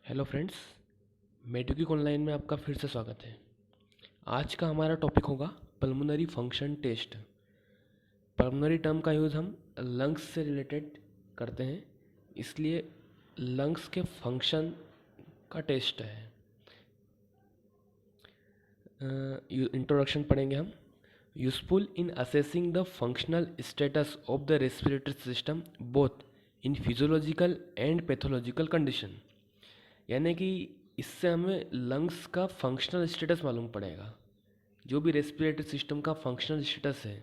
Hello friends, मेडिक्विक online में आपका फिर से स्वागत है। आज का हमारा टॉपिक होगा pulmonary function test. Pulmonary term का यूज़ हम लंग्स से रिलेटेड करते हैं, इसलिए लंग्स के फंक्शन का टेस्ट है। इंट्रोडक्शन पढ़ेंगे हम। Useful in assessing the functional status of the respiratory system both in physiological and pathological condition. यानी कि इससे हमें लंग्स का फंक्शनल स्टेटस मालूम पड़ेगा। जो भी रेस्पिरेटरी सिस्टम का फंक्शनल स्टेटस है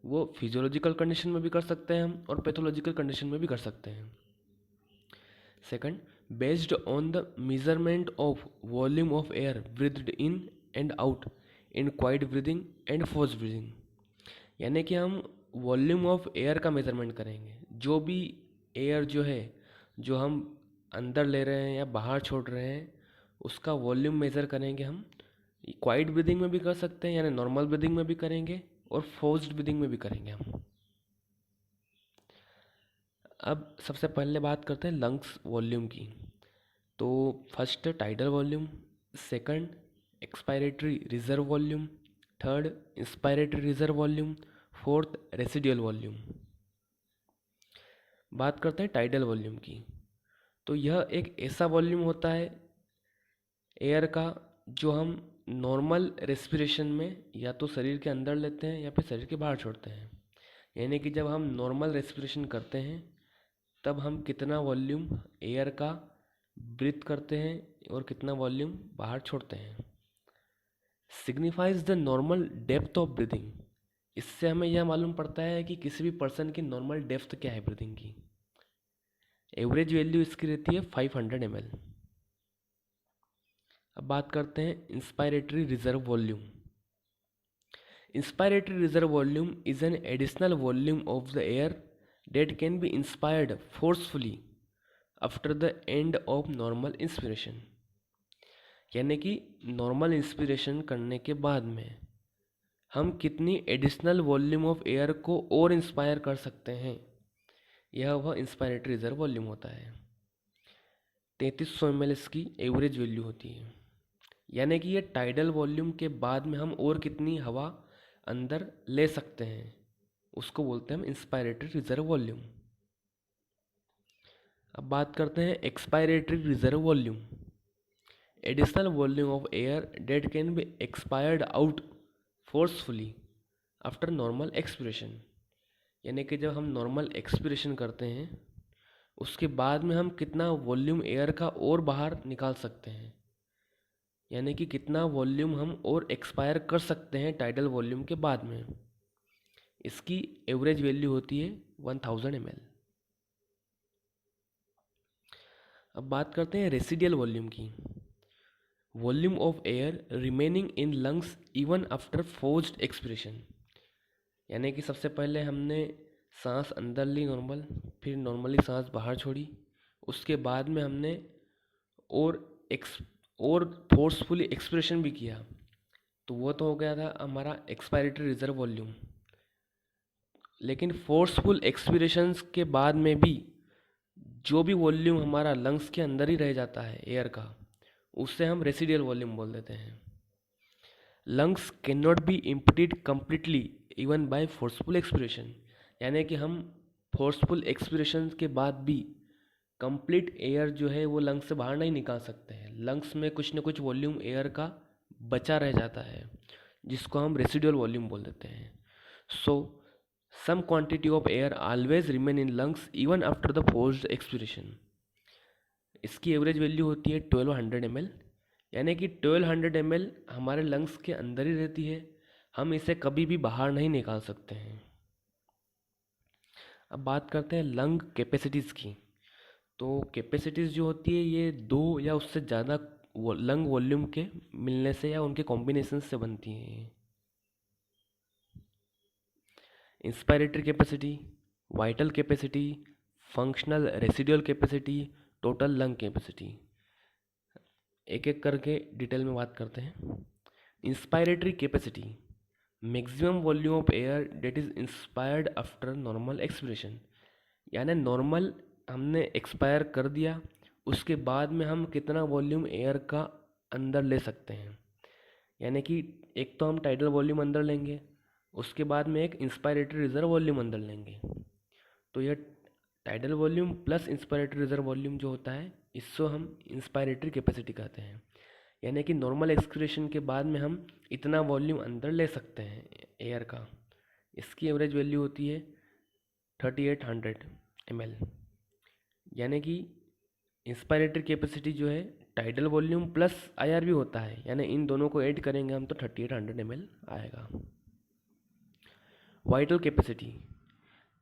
वो फिजियोलॉजिकल कंडीशन में भी कर सकते हैं हम और पैथोलॉजिकल कंडीशन में भी कर सकते हैं। Second, based on the measurement of volume of air breathed in and out in quite breathing and forced breathing. यानी कि हम वॉल्यूम ऑफ एयर का मेजरमेंट करेंगे। जो भी एयर जो है, जो हम अंदर ले रहे हैं या बाहर छोड़ रहे हैं, उसका वॉल्यूम मेज़र करेंगे हम। क्वाइट ब्रीदिंग में भी कर सकते हैं, यानी नॉर्मल ब्रीदिंग में भी करेंगे और फोर्स्ड ब्रीदिंग में भी करेंगे हम। अब सबसे पहले बात करते हैं लंग्स वॉल्यूम की। तो first tidal volume, second expiratory reserve volume, third inspiratory reserve volume, fourth residual volume. बात करते हैं टाइडल वॉल्यूम की। तो यह एक ऐसा वॉल्यूम होता है एयर का जो हम नॉर्मल रेस्पिरेशन में या तो शरीर के अंदर लेते हैं या फिर शरीर के बाहर छोड़ते हैं। यानी कि जब हम नॉर्मल रेस्पिरेशन करते हैं तब हम कितना वॉल्यूम एयर का ब्रीथ करते हैं और कितना वॉल्यूम बाहर छोड़ते हैं। Signifies the normal depth of breathing. इससे हमें यह मालूम पड़ता है कि किसी भी पर्सन की नॉर्मल डेप्थ क्या है ब्रीदिंग की। एवरेज वैल्यू इसकी रहती है 500 ml। अब बात करते हैं inspiratory reserve volume. Inspiratory reserve volume is an additional volume of the air that can be inspired forcefully after the end of normal inspiration। यानी कि नॉर्मल इंस्पिरेशन करने के बाद में हम कितनी एडिशनल वॉल्यूम ऑफ एयर को और इंस्पायर कर सकते हैं, यह वह इंस्पायरेटरी रिजर्व वॉल्यूम होता है। 3300 ml इसकी एवरेज वैल्यू होती है। यानी कि ये टाइडल वॉल्यूम के बाद में हम और कितनी हवा अंदर ले सकते हैं, उसको बोलते हैं हम इंस्पायरेटरी रिजर्व वॉल्यूम। अब बात करते हैं expiratory reserve volume. Additional volume of air date can be expired out forcefully after normal expiration. यानी कि जब हम नॉर्मल एक्सपिरेशन करते हैं उसके बाद में हम कितना वॉल्यूम एयर का और बाहर निकाल सकते हैं, यानी कि कितना वॉल्यूम हम और एक्सपायर कर सकते हैं टाइडल वॉल्यूम के बाद में। इसकी एवरेज वैल्यू होती है 1000 ml। अब बात करते हैं रेसिडियल वॉल्यूम की। Volume of air remaining in lungs even after forced expiration. यानी कि सबसे पहले हमने सांस अंदर ली नॉर्मल, फिर नॉर्मली सांस बाहर छोड़ी, उसके बाद में हमने और एक्स और फोर्सफुली एक्सपिरेशन भी किया, तो वो तो हो गया था हमारा एक्सपायरेटरी रिजर्व वॉल्यूम। लेकिन फोर्सफुल एक्सपिरेशंस के बाद में भी जो भी वॉल्यूम हमारा लंग्स के अंदर ही रह जाता है एयर का, उससे हम रेसिडियल वॉल्यूम बोल देते हैं। Lungs can not be emptied completely even bye forceful expiration. यानी कि हम फोर्सफुल एक्सपिरेशन के बाद भी कंप्लीट एयर जो है वो लंग्स से बाहर नहीं निकाल सकते हैं। लंग्स में कुछ न कुछ वॉल्यूम एयर का बचा रह जाता है, जिसको हम रेसिडुअल वॉल्यूम बोल देते हैं। So some quantity of air always remain in lungs even after the forced expiration. इसकी एवरेज वैल्यू होती है 1200 ml। यानी कि 1200 ml हमारे लंग्स के अंदर ही रहती है, हम इसे कभी भी बाहर नहीं निकाल सकते हैं। अब बात करते हैं लंग कैपेसिटीज़ की। तो कैपेसिटीज़ जो होती है ये दो या उससे ज़्यादा लंग वॉल्यूम के मिलने से या उनके कॉम्बिनेशन से बनती हैं। Inspiratory capacity, vital capacity, functional residual capacity, total lung capacity. एक एक करके डिटेल में बात करते हैं। Inspiratory capacity, maximum volume of air that is inspired after normal expiration. यानी नॉर्मल हमने एक्सपायर कर दिया, उसके बाद में हम कितना वॉल्यूम एयर का अंदर ले सकते हैं। यानी कि एक तो हम टाइडल वॉल्यूम अंदर लेंगे, उसके बाद में एक इंस्पायरेटरी रिजर्व वॉल्यूम अंदर लेंगे। तो यह tidal volume plus inspiratory reserve volume जो होता है, इसको हम इंस्पायरेटरी कैपेसिटी कहते हैं। यानी कि नॉर्मल एक्सक्रेशन के बाद में हम इतना वॉल्यूम अंदर ले सकते हैं एयर का। इसकी एवरेज वैल्यू होती है 3800 ml। यानी कि इंस्पायरेटरी कैपेसिटी जो है टाइडल वॉल्यूम प्लस IRV होता है, यानी इन दोनों को ऐड करेंगे हम तो 3800 ml आएगा। Vital capacity,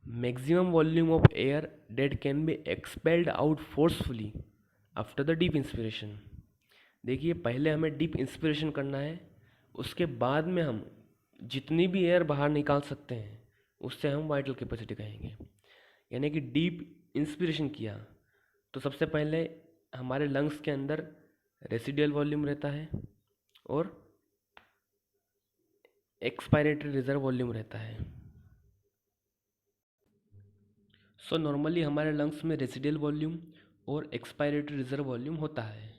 maximum volume of air that can be expelled out forcefully after the deep inspiration. देखिए, पहले हमें डीप इंस्पिरेशन करना है, उसके बाद में हम जितनी भी एयर बाहर निकाल सकते हैं उससे हम वाइटल कैपेसिटी कहेंगे। यानी कि डीप इंस्पिरेशन किया तो सबसे पहले हमारे लंग्स के अंदर रेसिडुअल वॉल्यूम रहता है और एक्सपायरेटरी रिजर्व वॉल्यूम रहता है। सो नॉर्मली हमारे लंग्स में रेसिडुअल वॉल्यूम और एक्सपायरेटरी रिजर्व वॉल्यूम होता है,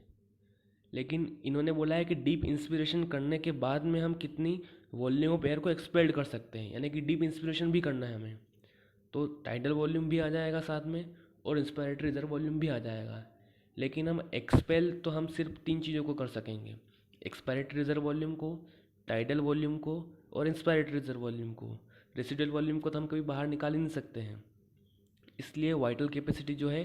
लेकिन इन्होंने बोला है कि डीप इंस्पिरेशन करने के बाद में हम कितनी वॉल्यूम ऑफ एयर को एक्सपेल्ड कर सकते हैं। यानी कि डीप इंस्पिरेशन भी करना है हमें, तो टाइडल वॉल्यूम भी आ जाएगा साथ में और इंस्पायरेटरी रिजर्व वॉल्यूम भी आ जाएगा। लेकिन हम एक्सपेल तो हम सिर्फ 3 चीज़ों को कर सकेंगे, एक्सपायरेटरी रिजर्व वॉल्यूम को, टाइडल वॉल्यूम को और इंस्पायरेटरी रिजर्व वॉल्यूम को। रेसिडुअल वॉल्यूम को तो हम कभी बाहर निकाल ही नहीं सकते हैं। इसलिए वाइटल कैपेसिटी जो है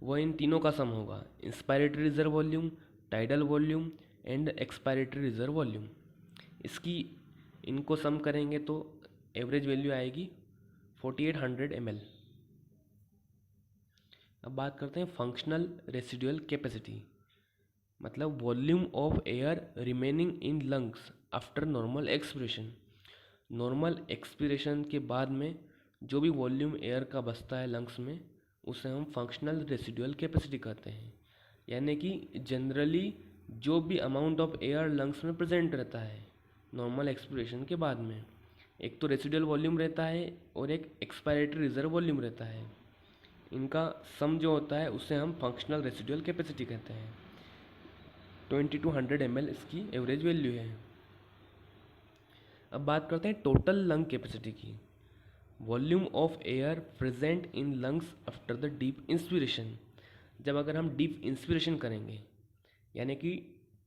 वो इन तीनों का सम होगा, inspiratory reserve volume, tidal volume and expiratory reserve volume. इसकी इनको सम करेंगे तो एवरेज वैल्यू आएगी 4800 ml। अब बात करते हैं फंक्शनल रेसिडुअल कैपेसिटी, मतलब volume of air remaining in lungs after normal expiration. Normal expiration के बाद में जो भी वॉल्यूम एयर का बचता है लंग्स में, उसे हम फंक्शनल रेसिडुअल कैपेसिटी कहते हैं। यानी कि जनरली जो भी अमाउंट ऑफ एयर लंग्स में प्रेजेंट रहता है नॉर्मल एक्सपिरेशन के बाद में, एक तो रेसिडुअल वॉल्यूम रहता है और एक एक्सपायरेटरी रिजर्व वॉल्यूम रहता है। इनका सम जो होता है उसे हम फंक्शनल रेसिडुअल कैपेसिटी कहते हैं। 2200 ml इसकी एवरेज वैल्यू है। अब बात करते हैं टोटल लंग कैपेसिटी की, volume of air present in lungs after the deep inspiration. जब अगर हम डीप इंस्पिरेशन करेंगे, यानी कि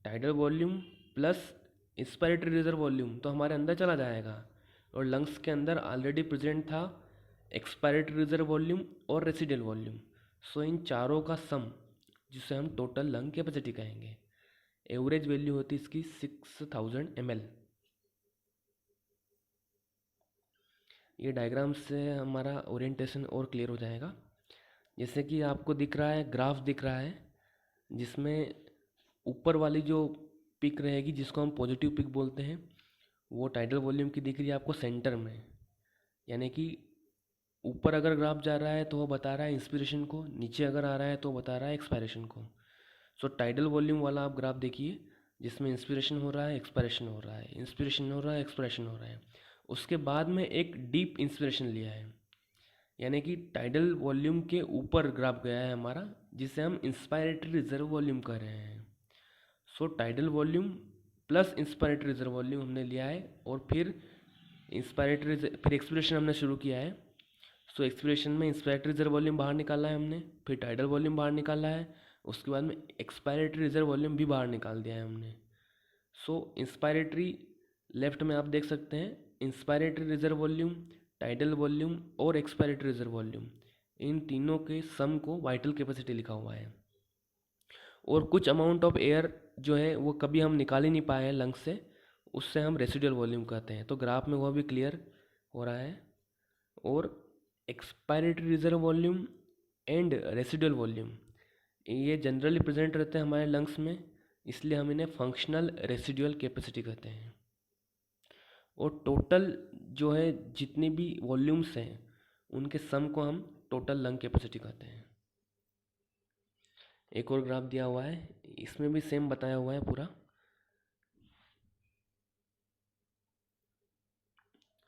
tidal volume plus inspiratory reserve volume तो हमारे अंदर चला जाएगा, और लंग्स के अंदर ऑलरेडी प्रेजेंट था एक्सपायरेटरी रिजर्व वॉल्यूम और रेसिडुअल वॉल्यूम। सो इन चारों का सम, जिसे हम टोटल लंग कैपेसिटी कहेंगे, एवरेज वैल्यू होती है इसकी 6000 ml। ये डायग्राम से हमारा ओरिएंटेशन और क्लियर हो जाएगा। जैसे कि आपको दिख रहा है, ग्राफ दिख रहा है, जिसमें ऊपर वाली जो पिक रहेगी जिसको हम पॉजिटिव पिक बोलते हैं, वो टाइडल वॉल्यूम की दिख रही है आपको सेंटर में। यानी कि ऊपर अगर ग्राफ जा रहा है तो वो बता रहा है इंस्पिरेशन को, नीचे अगर आ रहा है तो बता रहा है एक्सपायरेशन को। सो टाइडल वॉल्यूम वाला आप ग्राफ देखिए, जिसमें इंस्पिरेशन हो रहा है, एक्सपायरेशन हो रहा है, इंस्पिरेशन हो रहा है, एक्सपायरेशन हो रहा है। उसके बाद में एक डीप इंस्पिरेशन लिया है, यानी कि टाइडल वॉल्यूम के ऊपर ग्राफ गया है हमारा, जिसे हम इंस्पायरेटरी रिजर्व वॉल्यूम कह रहे हैं। So tidal volume plus inspiratory reserve volume हमने लिया है, और फिर फिर एक्सपिरेशन हमने शुरू किया है। सो एक्सपिरेशन में इंस्पायरेटरी रिजर्व वॉल्यूम बाहर निकाला है हमने, फिर टाइडल वॉल्यूम बाहर निकाला है, उसके बाद में एक्सपायरेटरी रिजर्व वॉल्यूम भी बाहर निकाल दिया है हमने। सो इंस्पायरेटरी लेफ्ट में आप देख सकते हैं, inspiratory reserve volume, tidal volume और एक्सपायरेटरी रिजर्व वॉल्यूम, इन तीनों के सम को वाइटल कैपेसिटी लिखा हुआ है। और कुछ अमाउंट ऑफ एयर जो है वो कभी हम निकाल ही नहीं पाए हैं लंग्स से, उससे हम रेसिडुअल वॉल्यूम कहते हैं। तो ग्राफ में वह भी क्लियर हो रहा है। और expiratory reserve volume and residual volume ये जनरली प्रेजेंट रहते हैं हमारे लंग्स में, इसलिए हम इन्हें फंक्शनल रेसिडुअल कैपेसिटी कहते हैं। और टोटल जो है जितनी भी वॉल्यूम्स हैं उनके सम को हम टोटल लंग कैपेसिटी कहते हैं। एक और ग्राफ दिया हुआ है, इसमें भी सेम बताया हुआ है पूरा।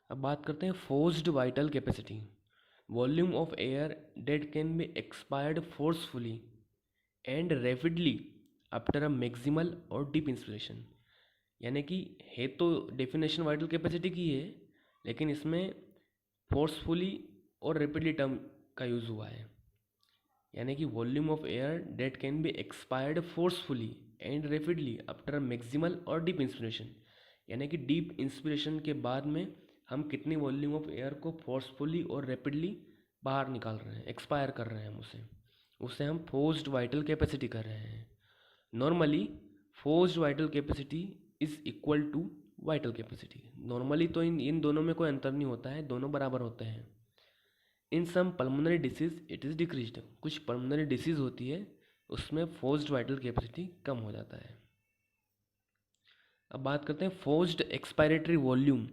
अब बात करते हैं forced vital capacity, volume of air date can be expired forcefully and rapidly after a maximal और डीप इंस्पिरेशन। यानी कि है तो डेफिनेशन वाइटल कैपेसिटी की है, लेकिन इसमें फोर्सफुली और रैपिडली टर्म का यूज़ हुआ है। यानी कि volume of air date can be expired forcefully and rapidly after maximal और डीप इंस्पिरेशन। यानी कि डीप इंस्पिरेशन के बाद में हम कितनी वॉल्यूम ऑफ एयर को फोर्सफुली और रैपिडली बाहर निकाल रहे हैं, एक्सपायर कर रहे हैं हम उसे उसे हम फोर्स्ड वाइटल कैपेसिटी कर रहे हैं। Normally forced vital capacity is equal to vital capacity. Normally तो इन दोनों में कोई अंतर नहीं होता है, दोनों बराबर होते हैं। In some pulmonary disease it is decreased. कुछ पल्मोनरी डिसीज होती है उसमें फोर्स्ड वाइटल कैपेसिटी कम हो जाता है। अब बात करते हैं फोर्स्ड एक्सपायरेटरी वॉल्यूम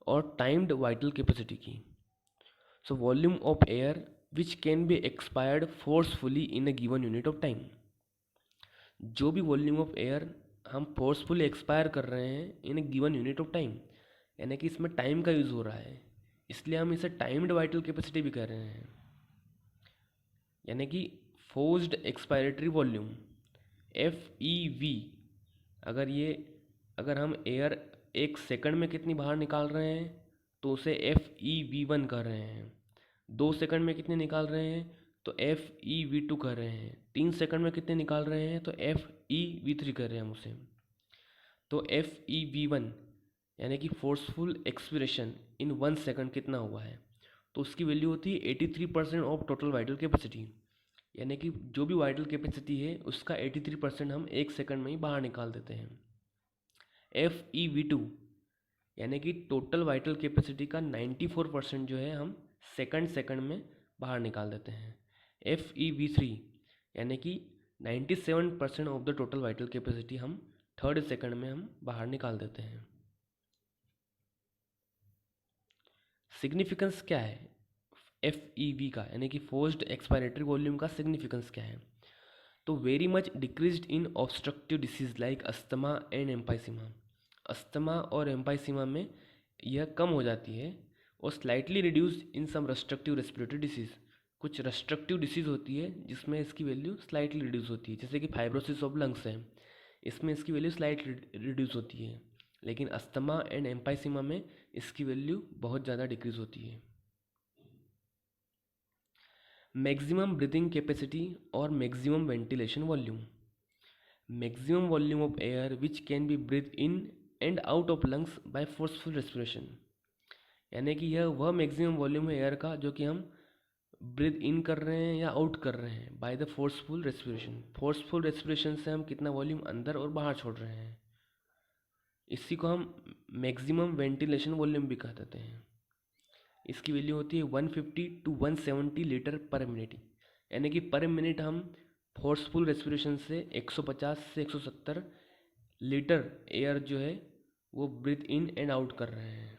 और टाइम्ड वाइटल कैपेसिटी की। So volume of air which can be expired forcefully in a given unit of time. जो भी वॉल्यूम ऑफ एयर हम फोर्सफुली एक्सपायर कर रहे हैं in a given unit of time, यानी कि इसमें टाइम का यूज़ हो रहा है, इसलिए हम इसे टाइम्ड वाइटल कैपेसिटी भी कह रहे हैं। यानी कि फोर्स्ड एक्सपायरेटरी वॉल्यूम FEV, अगर हम एयर 1 सेकंड में कितनी बाहर निकाल रहे हैं तो उसे FEV1 कह रहे हैं। 2 सेकंड में कितने निकाल रहे हैं तो FEV2 कह रहे हैं। 3 सेकंड में कितने निकाल रहे हैं तो FEV3 कह रहे हैं हम उसे। तो FEV1 यानी कि फोर्सफुल एक्सपिरेशन इन 1 सेकंड कितना हुआ है, तो उसकी वैल्यू होती है 83% ऑफ टोटल वाइटल कैपेसिटी। यानी कि जो भी वाइटल कैपेसिटी है उसका 83% हम 1 सेकंड में ही बाहर निकाल देते हैं। FEV2 यानी कि टोटल वाइटल कैपेसिटी का 94% जो है हम सेकंड सेकंड में बाहर निकाल देते हैं। FEV3 यानी कि 97% of the total vital capacity हम थर्ड सेकंड में हम बाहर निकाल देते हैं। सिग्निफिकेंस क्या है FEV का, यानी कि फोर्स्ड एक्सपायरेटरी वॉल्यूम का सिग्निफिकेंस क्या है? तो very much decreased in obstructive disease like asthma and emphysema. Asthma और एम्पाइसीमा में यह कम हो जाती है, और slightly reduce in some restrictive respiratory disease. कुछ रेस्ट्रिक्टिव डिसीज होती है जिसमें इसकी वैल्यू स्लाइटली रिड्यूस होती है, जैसे कि फाइब्रोसिस ऑफ लंग्स है, इसमें इसकी वैल्यू स्लाइटली रिड्यूस होती है। लेकिन अस्थमा एंड एम्पाइसीमा में इसकी वैल्यू बहुत ज़्यादा डिक्रीज होती है। मैक्सिमम ब्रीथिंग कैपेसिटी और maximum ventilation volume. Maximum volume of air which can be breath in and out of lungs by forceful respiration. यानी कि यह वह मैक्सिमम वॉल्यूम है एयर का जो कि हम ब्रीथ इन कर रहे हैं या आउट कर रहे हैं by the forceful respiration. Forceful respiration से हम कितना वॉल्यूम अंदर और बाहर छोड़ रहे हैं, इसी को हम मैक्सिमम वेंटिलेशन वॉल्यूम भी कह देते हैं। इसकी वैल्यू होती है 150 टू 170 लीटर पर मिनट। यानी कि पर मिनट हम फोर्सफुल रेस्पिरेशन से 150 से 170 लीटर एयर जो है वो ब्रीथ इन एंड आउट कर रहे हैं।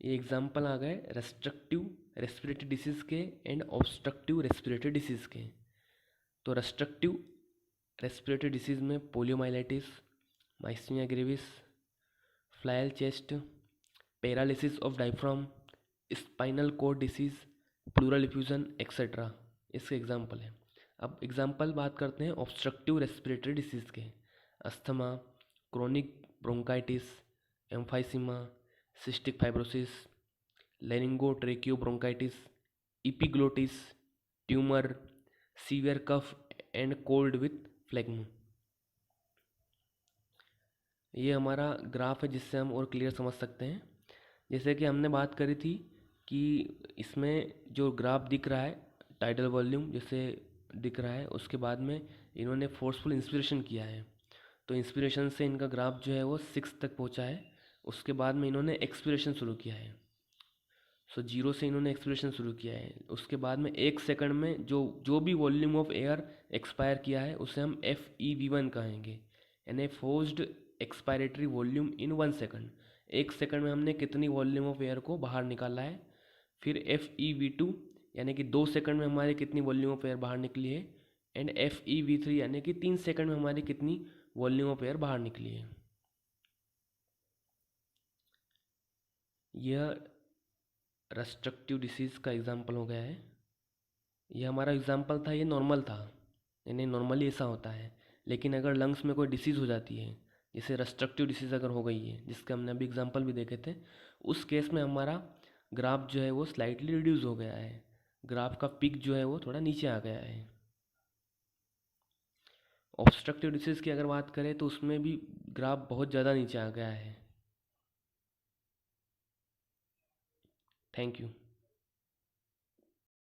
ये एग्जाम्पल आ गए रेस्ट्रिक्टिव रेस्पिरेटरी डिसीज़ के एंड ऑब्स्ट्रक्टिव रेस्पिरेटरी डिसीज़ के। तो रेस्ट्रिक्टिव रेस्पिरेटरी डिसीज़ में poliomyelitis, myasthenia gravis, flail chest, paralysis of diaphragm, spinal cord disease, pleural effusion etcetera इसके एग्जाम्पल हैं। अब एग्जाम्पल बात करते हैं ऑब्स्ट्रक्टिव रेस्पिरेटरी डिसीज़ के। Asthma, chronic bronchitis, emphysema, cystic fibrosis, laryngotracheobronchitis, epiglottis, tumour, severe cough and cold with phlegm. ये हमारा graph है जिससे हम और क्लियर समझ सकते हैं। जैसे कि हमने बात करी थी कि इसमें जो ग्राफ दिख रहा है टाइडल वॉल्यूम जैसे दिख रहा है, उसके बाद में इन्होंने फोर्सफुल इंस्पिरेशन किया है, तो इंस्पिरेशन से इनका ग्राफ जो है वो 6 तक पहुंचा है। उसके बाद में इन्होंने एक्सपिरेशन शुरू किया है। सो 0 से इन्होंने एक्सपिरेशन शुरू किया है। उसके बाद में 1 सेकंड में जो जो भी वॉल्यूम ऑफ एयर एक्सपायर किया है उसे हम FEV1 कहेंगे, यानी फोर्स्ड एक्सपायरेटरी वॉल्यूम इन 1 सेकंड। 1 सेकंड में हमने कितनी वॉल्यूम ऑफ एयर को बाहर निकाला है। फिर FEV2 यानी कि 2 सेकंड में हमारी कितनी वॉल्यूम ऑफ एयर बाहर निकली है, एंड FEV3 यानी कि 3 सेकंड में हमारी कितनी वॉल्यूम ऑफ एयर बाहर निकली है। यह रेस्ट्रिक्टिव डिसीज़ का एग्जाम्पल हो गया है। ये हमारा एग्जाम्पल था, ये नॉर्मल था, यानी नॉर्मली ऐसा होता है। लेकिन अगर लंग्स में कोई डिसीज़ हो जाती है, जैसे रेस्ट्रक्टिव डिसीज़ अगर हो गई है, जिसके हमने अभी एग्जांपल भी देखे थे, उस केस में हमारा ग्राफ जो है वो स्लाइटली रिड्यूस हो गया है, ग्राफ का पिक जो है वो थोड़ा नीचे आ गया है। ऑब्स्ट्रक्टिव डिसीज़ की अगर बात करें तो उसमें भी ग्राफ बहुत ज़्यादा नीचे आ गया है। Thank you.